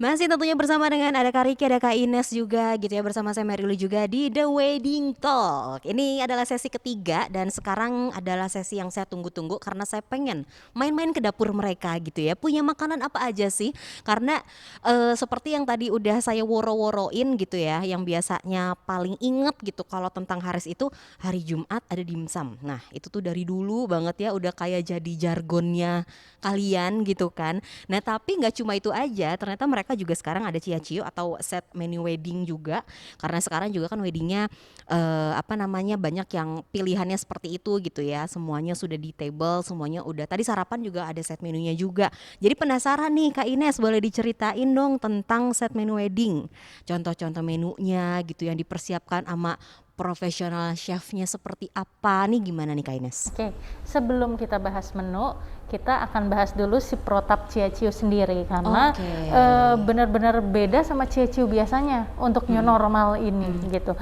Masih tentunya bersama dengan ada Kak Riki, ada Kak Ines juga gitu ya, bersama saya Merilu juga di The Wedding Talk. Ini adalah sesi ketiga dan sekarang adalah sesi yang saya tunggu-tunggu karena saya pengen main-main ke dapur mereka gitu ya. Punya makanan apa aja sih? Karena seperti yang tadi udah saya woro-woroin gitu ya, yang biasanya paling inget gitu kalau tentang Haris itu hari Jumat ada dimsum. Nah, itu tuh dari dulu banget ya udah kayak jadi jargonnya kalian gitu kan. Nah tapi nggak cuma itu aja, ternyata mereka juga sekarang ada ciacio atau set menu wedding juga. Karena sekarang juga kan weddingnya apa namanya banyak yang pilihannya seperti itu gitu ya. Semuanya sudah di table, semuanya udah. Tadi sarapan juga ada set menunya juga. Jadi penasaran nih Kak Ines, boleh diceritain dong tentang set menu wedding. Contoh-contoh menunya gitu yang dipersiapkan sama profesional chefnya seperti apa nih, gimana nih Kak Ines? Oke, sebelum kita bahas menu, kita akan bahas dulu si protap ciacio sendiri karena Oke. benar-benar beda sama ciacio biasanya untuk new normal ini gitu.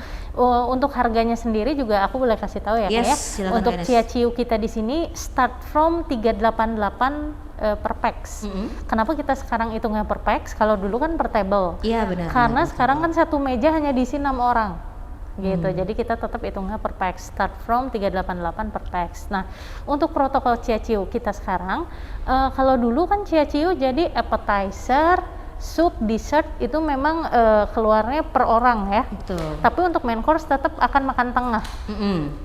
Untuk harganya sendiri juga aku boleh kasih tahu ya Kak ya. Yes, silakan Untuk Kak Ines. ciacio kita di sini start from 388 per pax. Kenapa kita sekarang hitungnya per pax? Kalau dulu kan per table. Iya benar. Karena benar, sekarang betul. kan satu meja hanya diisi 6 orang gitu. Jadi kita tetap hitungnya per pax, start from 388 per pax. Nah, untuk protokol ciacio kita sekarang, kalau dulu kan ciacio jadi appetizer, soup, dessert itu memang keluarnya per orang ya. Betul. Tapi untuk main course tetap akan makan tengah,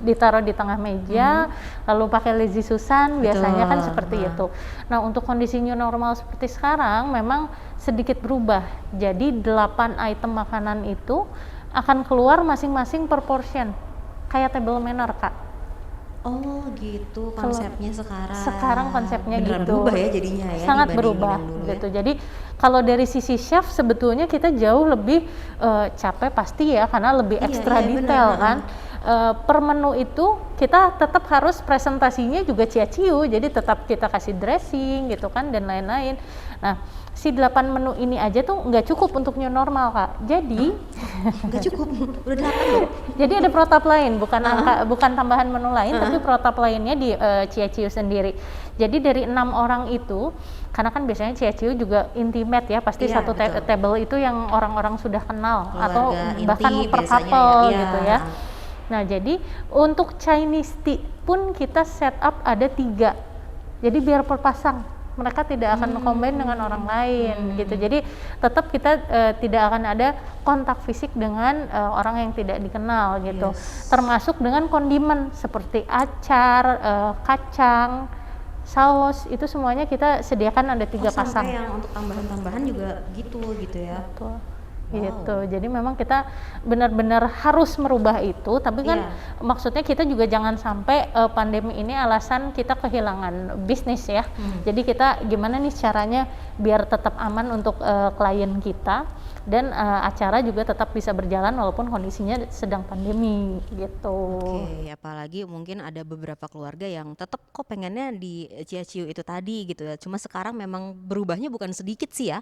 ditaruh di tengah meja, lalu pakai lazy susan, biasanya kan seperti itu. Nah, untuk kondisi new normal seperti sekarang memang sedikit berubah. Jadi 8 item makanan itu akan keluar masing-masing per portion, kayak table manner Kak. Oh gitu konsepnya sekarang. Sekarang konsepnya beneran gitu. berubah ya jadinya ya. Sangat dibandingin berubah yang dulu ya. gitu. Jadi kalau dari sisi chef sebetulnya kita jauh lebih capek pasti ya karena lebih Iya, ekstra iya, detail benar, kan. Per menu itu kita tetap harus presentasinya juga ciaciu, jadi tetap kita kasih dressing gitu kan dan lain-lain. Nah, si 8 menu ini aja tuh nggak cukup untuk new normal Kak. Jadi Nggak cukup, udah 8 loh. jadi ada protap lain, bukan tambahan menu lain, tapi protap lainnya di ciaciu sendiri. Jadi dari 6 orang itu, karena kan biasanya ciaciu juga intimate ya, pasti Iya, satu betul. table itu yang orang-orang sudah kenal atau Keluarga inti bahkan per biasanya couple ya. gitu ya. Nah jadi untuk Chinese tea pun kita set up ada 3, jadi biar per pasang. Mereka tidak akan combine dengan orang lain gitu. Jadi tetap kita tidak akan ada kontak fisik dengan orang yang tidak dikenal gitu. Yes. Termasuk dengan kondimen seperti acar, kacang, saus, itu semuanya kita sediakan ada 3 pasang. Sampai yang untuk tambahan-tambahan juga gitu ya. Betul. Wow. Gitu. Jadi memang kita benar-benar harus merubah itu, tapi kan maksudnya kita juga jangan sampai pandemi ini alasan kita kehilangan bisnis ya. Jadi kita gimana nih caranya biar tetap aman untuk klien kita dan acara juga tetap bisa berjalan walaupun kondisinya sedang pandemi gitu. Oke, apalagi mungkin ada beberapa keluarga yang tetap kok pengennya di ciaciu itu tadi gitu ya. Cuma sekarang memang berubahnya bukan sedikit sih ya.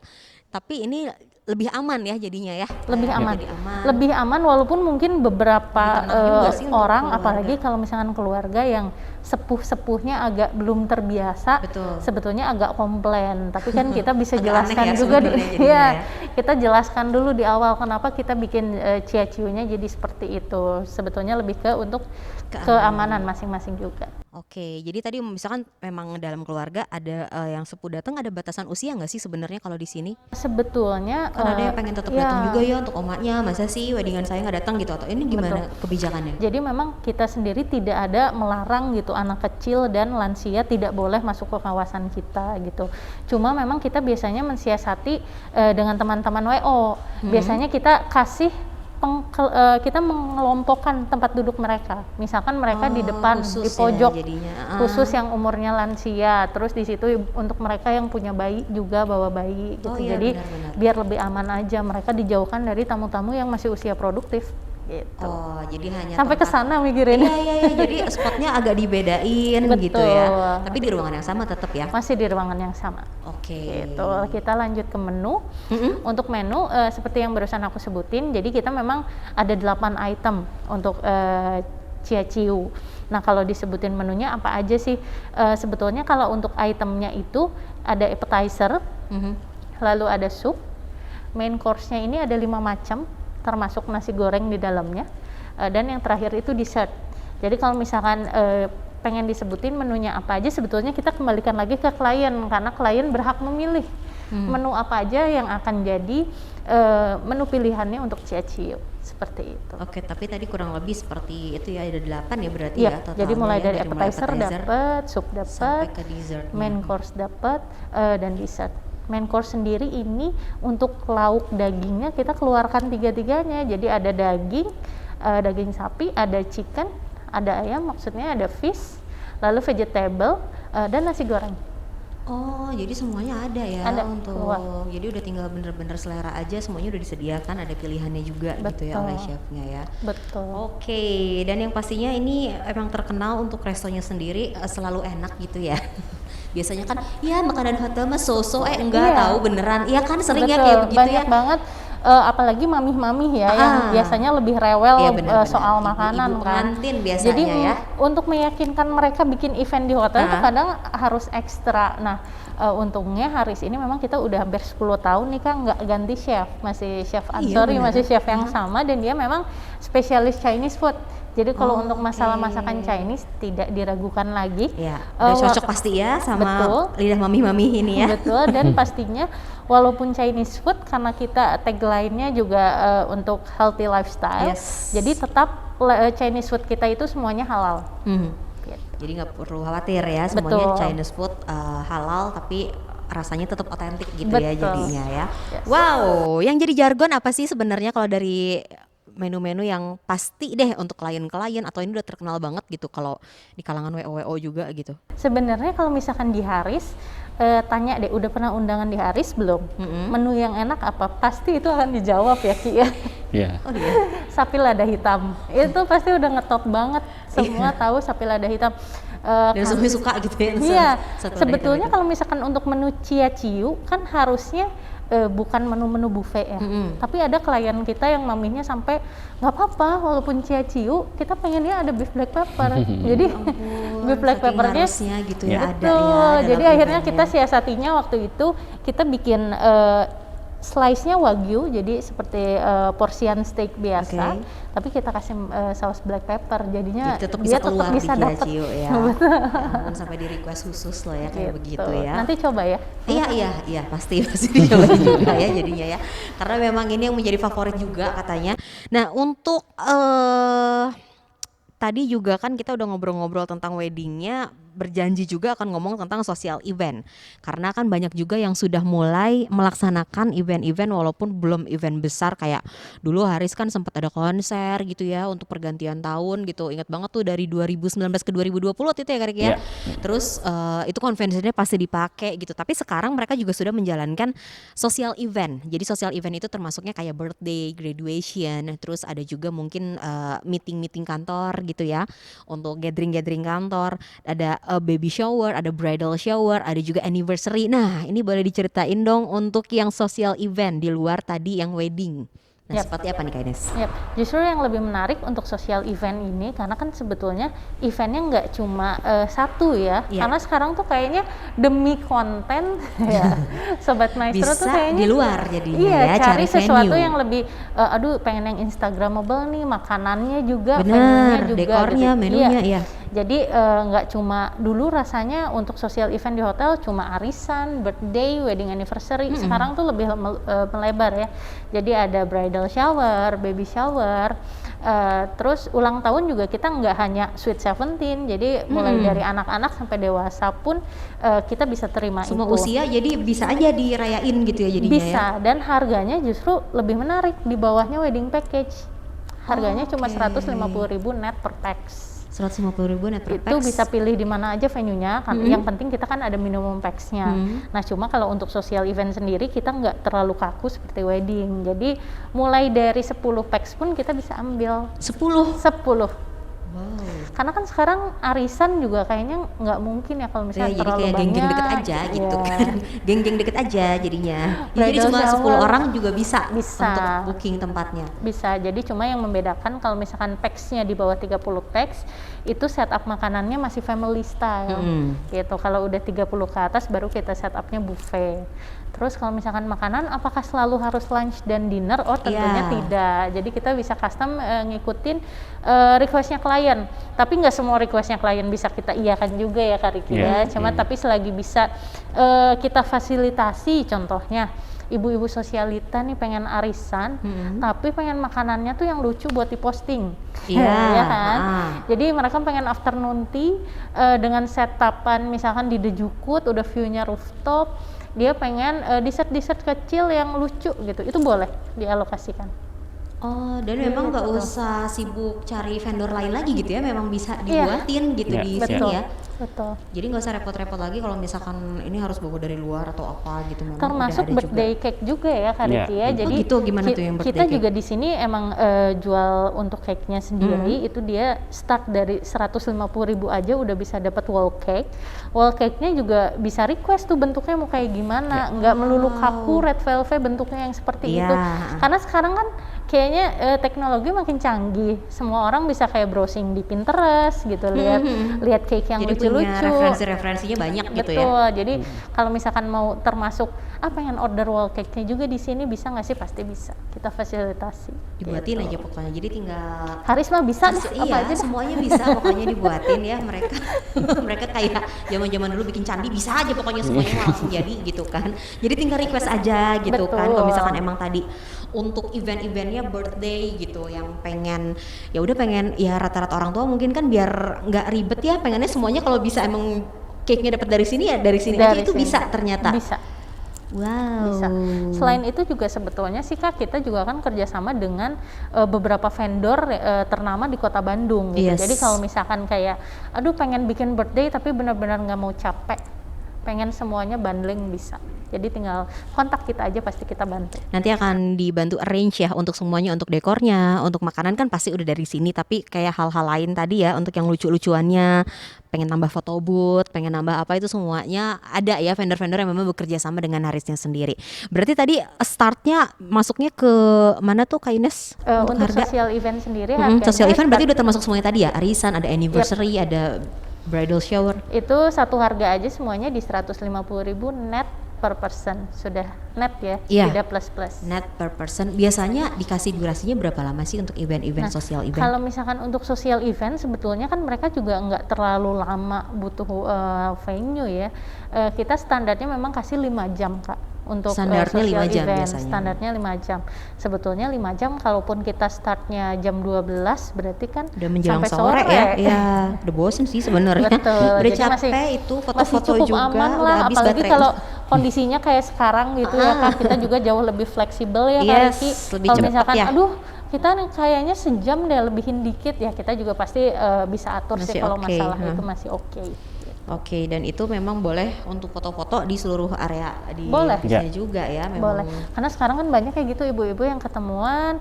Tapi ini lebih aman ya jadinya ya. Lebih Kayak aman. jadi aman. Lebih aman walaupun mungkin beberapa Lebih tenang juga sih untuk orang keluarga. apalagi kalau misalkan keluarga yang sepuh-sepuhnya agak belum terbiasa, Betul. sebetulnya agak komplain. Tapi kan kita bisa Agak jelaskan aneh ya juga sebenarnya jadinya ya, ya. kita jelaskan dulu di awal kenapa kita bikin ciaciunya jadi seperti itu. Sebetulnya lebih ke untuk keamanan masing-masing juga. Oke, jadi tadi misalkan memang dalam keluarga ada yang sepuh datang, ada batasan usia nggak sih sebenarnya kalau di sini? Sebetulnya Kan ada yang pengen tetap datang juga ya untuk omaknya, masa sih weddingan saya nggak datang gitu, atau ini gimana kebijakannya? Jadi memang kita sendiri tidak ada melarang gitu anak kecil dan lansia tidak boleh masuk ke kawasan kita gitu. Cuma memang kita biasanya mensiasati dengan teman-teman WO. Biasanya kita kasih kita mengelompokkan tempat duduk mereka. Misalkan mereka di depan, di pojok, jadinya. khusus yang umurnya lansia. Terus di situ untuk mereka yang punya bayi juga bawa bayi gitu. Iya, Jadi benar-benar. biar lebih aman aja, mereka dijauhkan dari tamu-tamu yang masih usia produktif gitu. Oh, jadi hanya Sampai ke tempat. sana mikirin. Iya, jadi spotnya agak dibedain gitu ya. Betul. Tapi di ruangan yang sama tetap ya. Masih di ruangan yang sama. Oke. Gitu. Kita lanjut ke menu. Untuk menu seperti yang barusan aku sebutin, jadi kita memang ada 8 item untuk ciaciu. Nah, kalau disebutin menunya apa aja sih? Sebetulnya kalau untuk itemnya itu ada appetizer, lalu ada soup, Main course-nya ini ada 5 macam, termasuk nasi goreng di dalamnya. Dan yang terakhir itu dessert. Jadi kalau misalkan pengen disebutin menunya apa aja, sebetulnya kita kembalikan lagi ke klien, karena klien berhak memilih menu apa aja yang akan jadi menu pilihannya untuk Ciaciu, seperti itu. Oke, tapi tadi kurang lebih seperti itu ya, ada 8 ya berarti Iya, ya totalnya. jadi mulai dari mulai appetizer dapat, sup sampai dapat, ke dessert. main course dapat, dan dessert. Main course sendiri ini untuk lauk dagingnya kita keluarkan tiga-tiganya. Jadi ada daging sapi, ada chicken, ada ayam, maksudnya ada fish, lalu vegetable, dan nasi goreng. Oh, jadi semuanya ada ya Ada, untuk. keluar. Jadi udah tinggal bener-bener selera aja, semuanya udah disediakan, ada pilihannya juga gitu ya Betul. oleh chefnya ya. Betul. Oke, dan yang pastinya ini emang terkenal untuk restonya sendiri selalu enak gitu ya. Biasanya kan ya makanan hotel mah so-so enggak Iya. tahu beneran. Iya kan sering ya Betul, kayak begitu banyak ya. banget apalagi mamih-mamih ya yang biasanya lebih rewel Iya, benar-benar. soal Ibu-ibu makanan kan. pengantin biasanya Jadi ya. untuk meyakinkan mereka bikin event di hotel itu kadang harus ekstra. Nah, untungnya Haris ini memang kita udah hampir 10 tahun nih Kang nggak ganti chef, masih chef Ansori, benar. masih chef yang sama, dan dia memang spesialis Chinese food. Jadi kalau untuk masalah oke. masakan Chinese tidak diragukan lagi. Ya, udah cocok pasti ya sama Betul. lidah mami-mami ini ya. Betul, dan pastinya walaupun Chinese food, karena kita tagline-nya juga untuk healthy lifestyle, Yes. jadi tetap Chinese food kita itu semuanya halal. Gitu. Jadi nggak perlu khawatir ya, semuanya Betul. Chinese food halal tapi rasanya tetap otentik gitu ya Betul. jadinya ya. Yes. Wow, yang jadi jargon apa sih sebenarnya kalau dari menu-menu yang pasti deh untuk klien-klien atau ini udah terkenal banget gitu kalau di kalangan WO juga gitu? Sebenarnya kalau misalkan di Haris, tanya deh, udah pernah undangan di Haris belum? Menu yang enak apa? Pasti itu akan dijawab ya Ki ya. Iya. Oh iya. Sapi lada hitam, itu pasti udah ngetop banget. Semua tahu sapi lada hitam. Dan semuanya suka gitu ya. Iya, satu sebetulnya hitam kalau misalkan untuk menu Ciaciu kan harusnya bukan menu-menu buffet ya, tapi ada klien kita yang mamihnya sampai nggak apa-apa walaupun Ciaciu kita pengennya ada beef black pepper. Jadi beef black saking peppernya harusnya gitu ya ada betul. ya dalam Jadi akhirnya eventnya. kita siasatinya waktu itu kita bikin slice-nya wagyu, jadi seperti porsian steak biasa, tapi kita kasih saus black pepper, jadinya Jadi tetap dia bisa keluar tetap bisa di dapet. Ciaciu ya. Ya ampun, sampai di request khusus loh ya kayak Gitu. begitu ya. Nanti coba ya. Iya pasti dicoba juga ya jadinya ya. Karena memang ini yang menjadi favorit juga katanya. Nah untuk tadi juga kan kita udah ngobrol-ngobrol tentang weddingnya, berjanji juga akan ngomong tentang social event. Karena kan banyak juga yang sudah mulai melaksanakan event-event walaupun belum event besar, kayak dulu Haris kan sempat ada konser gitu ya untuk pergantian tahun gitu. Ingat banget tuh dari 2019 ke 2020 itu ya Karik ya. Iya. Terus itu konvensinya pasti dipakai gitu. Tapi sekarang mereka juga sudah menjalankan social event. Jadi social event itu termasuknya kayak birthday, graduation, terus ada juga mungkin meeting-meeting kantor gitu ya. Untuk gathering-gathering kantor, ada baby shower, ada bridal shower, ada juga anniversary. Nah, ini boleh diceritain dong untuk yang social event di luar tadi yang wedding. Nah, Yap. seperti apa nih Kak Ines? Yap, justru yang lebih menarik untuk social event ini karena kan sebetulnya eventnya nggak cuma satu ya, Iya. karena sekarang tuh kayaknya demi konten ya, Sobat Maestro Bisa tuh kayaknya di luar jadinya iya, ya, cari cari sesuatu venue. yang lebih, aduh pengen yang instagramable nih, makanannya juga, Bener, venue-nya juga, dekornya, gitu. menunya, iya. Jadi nggak cuma dulu rasanya untuk social event di hotel cuma arisan, birthday, wedding anniversary. Sekarang tuh lebih melebar ya. Jadi ada bridal shower, baby shower, terus ulang tahun juga kita nggak hanya sweet 17. Jadi mulai dari anak-anak sampai dewasa pun kita bisa terima Semua itu. usia jadi bisa aja dirayain gitu ya jadinya Bisa, ya. dan harganya justru lebih menarik, di bawahnya wedding package. Harganya cuma 150.000 net per pax. 150.000 net per Itu pax. bisa pilih di mana aja venue-nya kan. Yang penting kita kan ada minimum pax-nya. Nah, cuma kalau untuk social event sendiri kita nggak terlalu kaku seperti wedding. Jadi mulai dari 10 pax pun kita bisa ambil 10. 10. Wow. Karena kan sekarang arisan juga kayaknya nggak mungkin ya kalau Ya, misalnya jadi terlalu kayak geng-geng banyak. deket aja gitu Iya. kan. Geng-geng deket aja jadinya. Ya, jadi Bridal cuma 10 shower. orang juga bisa Bisa. untuk booking tempatnya. Bisa, jadi cuma yang membedakan kalau misalkan pax-nya di bawah 30 pax itu setup makanannya masih family style gitu. Kalau udah 30 ke atas baru kita setupnya buffet. Terus kalau misalkan makanan, apakah selalu harus lunch dan dinner? Oh tentunya Iya. tidak. Jadi kita bisa custom ngikutin requestnya klien. Tapi nggak semua requestnya klien bisa kita iakan juga ya Kak Riki ya. Cuma tapi selagi bisa kita fasilitasi, contohnya ibu-ibu sosialita nih pengen arisan, tapi pengen makanannya tuh yang lucu buat diposting. Iya. Ya kan? Jadi mereka pengen afternoon tea dengan setupan misalkan di Dejukut, udah view-nya rooftop, dia pengen dessert-dessert kecil yang lucu gitu, itu boleh dialokasikan. Oh, dan memang nggak usah sibuk cari vendor lain lagi gitu ya, memang bisa dibuatin gitu di sini Betul, ya. betul. Jadi nggak usah repot-repot lagi kalau misalkan ini harus bawa dari luar atau apa gitu, memang Termasuk udah ada birthday juga. cake juga ya Kak Riki ya. Oh Jadi gitu, gimana tuh yang birthday kita cake? juga di sini emang jual untuk cake-nya sendiri itu dia start dari 150.000 aja udah bisa dapat wall cake. Wall cake-nya juga bisa request tuh bentuknya mau kayak gimana, nggak melulu kaku red velvet bentuknya yang seperti Iya. itu. Karena sekarang kan kayaknya teknologi makin canggih. Semua orang bisa kayak browsing di Pinterest gitu, lihat cake yang Jadi punya lucu-lucu. referensi-referensinya banyak gitu ya. Betul. Jadi kalau misalkan mau termasuk pengen order wall cake-nya juga di sini bisa nggak sih? Pasti bisa. Kita fasilitasi. Dibuatin Gitu. aja pokoknya. Jadi tinggal Harisma bisa deh, apa iya, aja dah. semuanya bisa pokoknya dibuatin ya mereka. Mereka kayak zaman-zaman dulu bikin candi bisa aja pokoknya semuanya mau langsung jadi gitu kan. Jadi tinggal request aja gitu kan. Kalau misalkan emang tadi untuk event-eventnya birthday gitu yang pengen ya udah pengen ya rata-rata orang tua mungkin kan biar nggak ribet ya pengennya semuanya kalau bisa emang cake-nya dapat dari sini ya dari sini aja itu sini. bisa ternyata. Bisa. Wow. Bisa. Selain itu juga sebetulnya sih Kak, kita juga kan kerjasama dengan beberapa vendor ternama di Kota Bandung gitu. Yes. Jadi kalau misalkan kayak, aduh pengen bikin birthday tapi benar-benar nggak mau capek, pengen semuanya bundling bisa. Jadi tinggal kontak kita aja pasti kita bantu. Nanti akan dibantu arrange ya untuk semuanya, untuk dekornya, untuk makanan kan pasti udah dari sini, tapi kayak hal-hal lain tadi ya untuk yang lucu-lucuannya, pengen tambah foto booth, pengen nambah apa itu semuanya ada ya vendor-vendor yang memang bekerja sama dengan Harisnya sendiri. Berarti tadi startnya masuknya ke mana tuh Kak Ines? Untuk harga? social event sendiri Social event berarti udah termasuk semuanya tadi ya, arisan, ada anniversary, ada bridal shower. Itu satu harga aja semuanya di 150.000 net per person, sudah net ya, tidak plus-plus. Net per person. Biasanya dikasih durasinya berapa lama sih untuk event-event social event? Kalau misalkan untuk social event sebetulnya kan mereka juga nggak terlalu lama butuh venue ya. Kita standarnya memang kasih 5 jam Kak. Untuk standarnya 5 jam event, biasanya. standarnya 5 jam. Sebetulnya 5 jam kalaupun kita startnya jam 12 berarti kan udah menjelang sampai sore ya. Iya, udah bosen sih sebenarnya. Betul. Udah Jadi capek itu foto-foto cukup juga aman udah lah, habis apalagi baterai. kalau kondisinya kayak sekarang gitu ya Kak, kita juga jauh lebih fleksibel ya Kak Riki. lebih Kalau cepat misalkan ya. aduh kita kayaknya sejam deh lebihin dikit ya, kita juga pasti bisa atur Masih sih kalau oke, masalah itu masih oke. Oke, dan itu memang boleh untuk foto-foto di seluruh area di Boleh. office-nya juga ya memang. Boleh, karena sekarang kan banyak kayak gitu ibu-ibu yang ketemuan,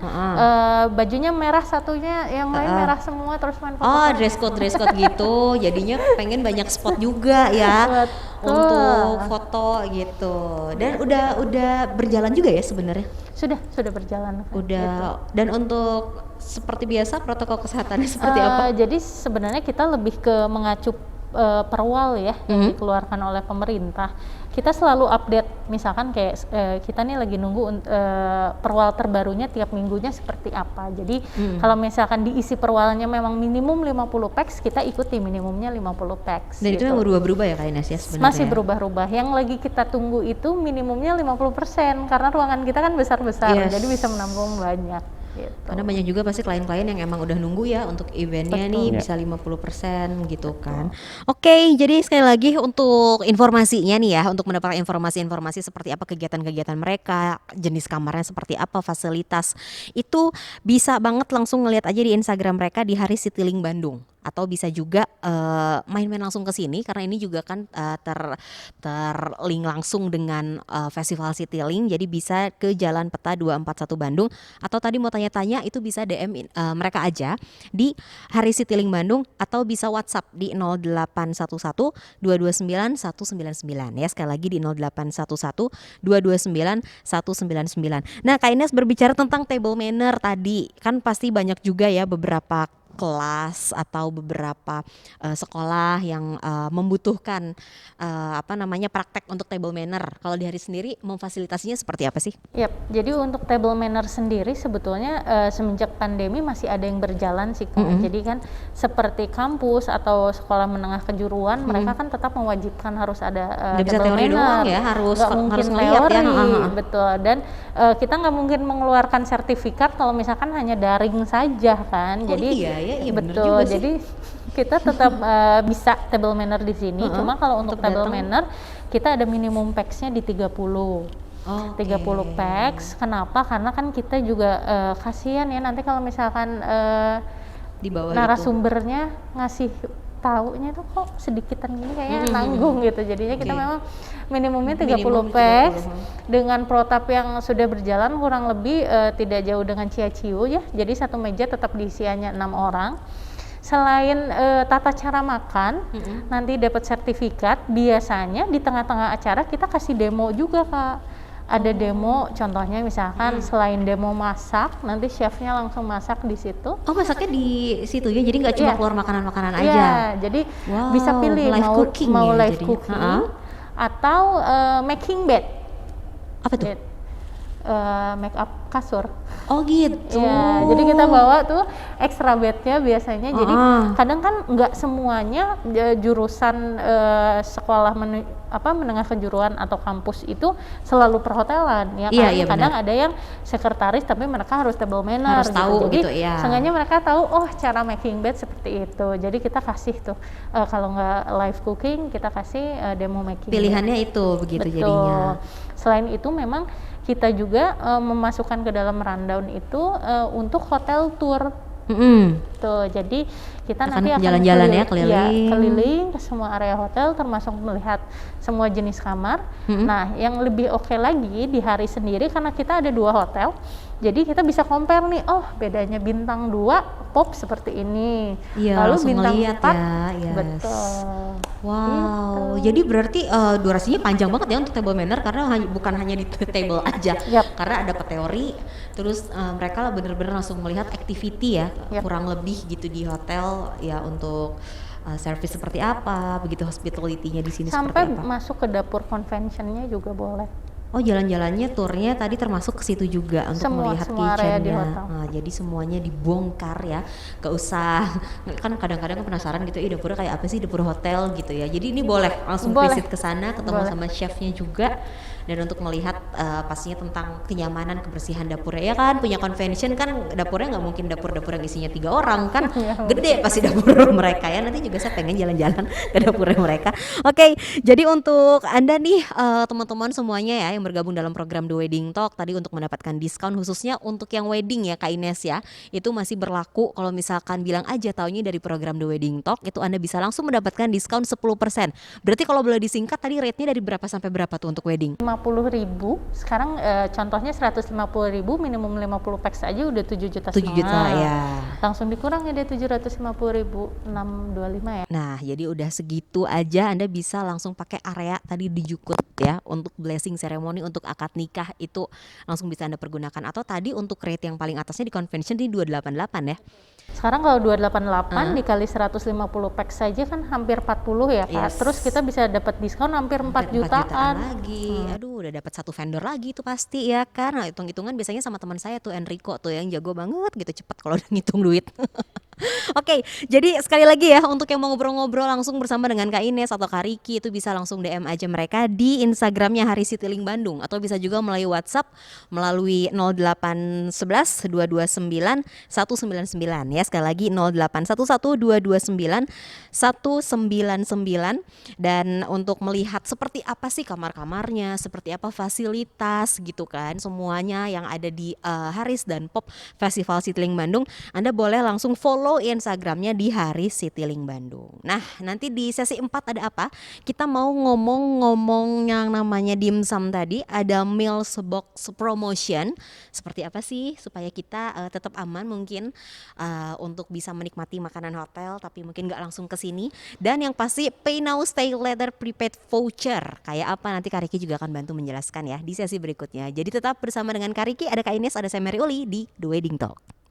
bajunya merah satunya, yang lain merah semua terus main foto. Oh, dress code gitu. Jadinya pengen banyak spot juga ya. Betul. Untuk foto gitu. Dan udah berjalan juga ya sebenarnya. Sudah berjalan. Udah. Dan untuk seperti biasa protokol kesehatannya seperti apa? Jadi sebenarnya kita lebih ke mengacu perwal ya yang dikeluarkan oleh pemerintah. Kita selalu update, misalkan kayak kita nih lagi nunggu perwal terbarunya tiap minggunya seperti apa. Jadi kalau misalkan diisi perwalnya memang minimum 50 packs, kita ikuti minimumnya 50 packs. Dan gitu. itu yang berubah-berubah ya Kak Ines ya sebenarnya? Masih berubah-ubah. Yang lagi kita tunggu itu minimumnya 50% karena ruangan kita kan besar-besar, jadi bisa menampung banyak. Gitu. Karena banyak juga pasti klien-klien yang emang udah nunggu ya untuk eventnya nih bisa 50% gitu kan. Oke, jadi sekali lagi untuk informasinya nih ya, untuk mendapatkan informasi-informasi seperti apa kegiatan-kegiatan mereka, jenis kamarnya seperti apa, fasilitas, itu bisa banget langsung ngeliat aja di Instagram mereka di Haris Citylink Bandung. Atau bisa juga main-main langsung ke sini karena ini juga kan terlink langsung dengan Festival Citylink, jadi bisa ke Jalan Peta 241 Bandung, atau tadi mau tanya-tanya itu bisa DM mereka aja di Haris Citylink Bandung, atau bisa WhatsApp di 0811 229 199 ya, sekali lagi di 0811 229 199. Nah Kak Ines berbicara tentang table manner tadi, kan pasti banyak juga ya beberapa kelas atau beberapa sekolah yang membutuhkan apa namanya praktek untuk table manner. Kalau di Haris sendiri memfasilitasinya seperti apa sih? Yap, jadi untuk table manner sendiri sebetulnya semenjak pandemi masih ada yang berjalan sih Kak. Jadi kan seperti kampus atau sekolah menengah kejuruan mereka kan tetap mewajibkan harus ada Nggak bisa table teori manner. doang ya, harus Nggak mungkin harus ngeliat ya. teori, betul. Dan kita nggak mungkin mengeluarkan sertifikat kalau misalkan hanya daring saja kan. Oh jadi iya bener betul. juga sih. Jadi kita tetap bisa table manner di sini. Cuma kalau untuk table manner kita ada minimum pax-nya di 30. 30 packs. Kenapa? Karena kan kita juga kasihan ya nanti kalau misalkan Di bawah narasumbernya ngasih taunya tuh kok sedikitan gini kayaknya nanggung gitu. Jadinya kita memang minimumnya 30 packs dengan protap yang sudah berjalan kurang lebih tidak jauh dengan Ciaciu ya. Jadi satu meja tetap diisi hanya 6 orang. Selain tata cara makan, nanti dapat sertifikat. Biasanya di tengah-tengah acara kita kasih demo juga Kak. Ada demo, contohnya misalkan selain demo masak, nanti chefnya langsung masak di situ. Oh masaknya di situ ya, jadi nggak cuma keluar makanan-makanan aja. Iya, jadi bisa pilih mau ya live cooking atau making bed. Apa tuh? Make up kasur. Oh gitu. Ya, jadi kita bawa tuh extra bednya biasanya. Jadi kadang kan nggak semuanya jurusan sekolah menengah kejuruan atau kampus itu selalu perhotelan ya kan. Iya, kadang benar. ada yang sekretaris tapi mereka harus table manner Harus tahu Jadi gitu, ya. seenggaknya mereka tahu cara making bed seperti itu. Jadi kita kasih tuh kalau nggak live cooking kita kasih demo making Pilihannya bed. itu begitu. Betul. Jadinya. Selain itu memang kita juga memasukkan ke dalam rundown itu untuk hotel tour. Tuh, jadi kita nanti akan jalan-jalan ya, keliling. keliling ke semua area hotel termasuk melihat semua jenis kamar. Nah, yang lebih oke lagi di hari sendiri karena kita ada 2 hotel. Jadi kita bisa compare nih, bedanya bintang 2 pop seperti ini. Iya, Lalu langsung bintang ngeliat 4 ya, yes. betul. Wow, jadi berarti durasinya panjang banget ya untuk table manner karena bukan hanya di table aja. Karena ada teori, terus mereka bener-bener langsung melihat activity ya, kurang lebih gitu di hotel ya untuk service seperti apa, begitu hospitality-nya di sini sampai seperti apa. masuk ke dapur convention-nya juga boleh. Oh jalan-jalannya turnya tadi termasuk ke situ juga untuk melihat kitchennya. Nah, jadi semuanya dibongkar ya, gak usah kan kadang-kadang penasaran gitu, dapurnya kayak apa sih dapur hotel gitu ya. Jadi ini boleh langsung visit ke sana, ketemu sama chefnya juga. Dan untuk melihat pastinya tentang kenyamanan kebersihan dapurnya ya kan, punya convention kan dapurnya nggak mungkin dapur-dapur yang isinya 3 orang kan, gede pasti dapur mereka ya. Nanti juga saya pengen jalan-jalan ke dapurnya mereka. Oke, jadi untuk Anda nih teman-teman semuanya ya yang bergabung dalam program The Wedding Talk tadi untuk mendapatkan diskon khususnya untuk yang wedding ya Kak Ines ya, itu masih berlaku. Kalau misalkan bilang aja taunya dari program The Wedding Talk itu Anda bisa langsung mendapatkan diskon 10%. Berarti kalau boleh disingkat tadi rate-nya dari berapa sampai berapa tuh untuk wedding? 50.000, sekarang contohnya 150.000, minimum 50 packs aja udah 7 juta 7 juta ya. Langsung dikurang ya deh 750.000, 625 ya. Nah, jadi udah segitu aja Anda bisa langsung pakai area tadi di Jukut ya untuk blessing ceremony, untuk akad nikah itu langsung bisa Anda pergunakan. Atau tadi untuk rate yang paling atasnya di convention di 288 ya. Sekarang kalau 288 dikali 150 packs saja kan hampir 40 ya Kak. Terus kita bisa dapat diskon hampir 4 jutaan lagi. Aduh, udah dapat satu vendor lagi itu pasti ya kan. Nah, hitung-hitungan biasanya sama teman saya tuh Enrico tuh yang jago banget gitu, cepat kalau udah ngitung duit. Oke, jadi sekali lagi ya untuk yang mau ngobrol-ngobrol langsung bersama dengan Kak Ines atau Kak Riki itu bisa langsung DM aja mereka di Instagramnya Hari Citylink Bandung, atau bisa juga melalui WhatsApp melalui 0811 229 199 ya. Sekali lagi 0811 229 199. Dan untuk melihat seperti apa sih kamar-kamarnya, seperti apa fasilitas gitu kan, semuanya yang ada di Haris dan Pop Festival Citylink Bandung, Anda boleh langsung follow Instagramnya di Haris Citylink Bandung. Nah, nanti di sesi 4 ada apa? Kita mau ngomong-ngomong yang namanya dimsum tadi, ada meals box promotion. Seperti apa sih supaya kita tetap aman mungkin untuk bisa menikmati makanan hotel tapi mungkin gak langsung ke sini. Dan yang pasti pay now stay later prepaid voucher. Kayak apa nanti Kak Riki juga akan bantu menjelaskan ya di sesi berikutnya. Jadi tetap bersama dengan Kak Riki, ada Kak Ines, ada saya Mary Uli di The Wedding Talk.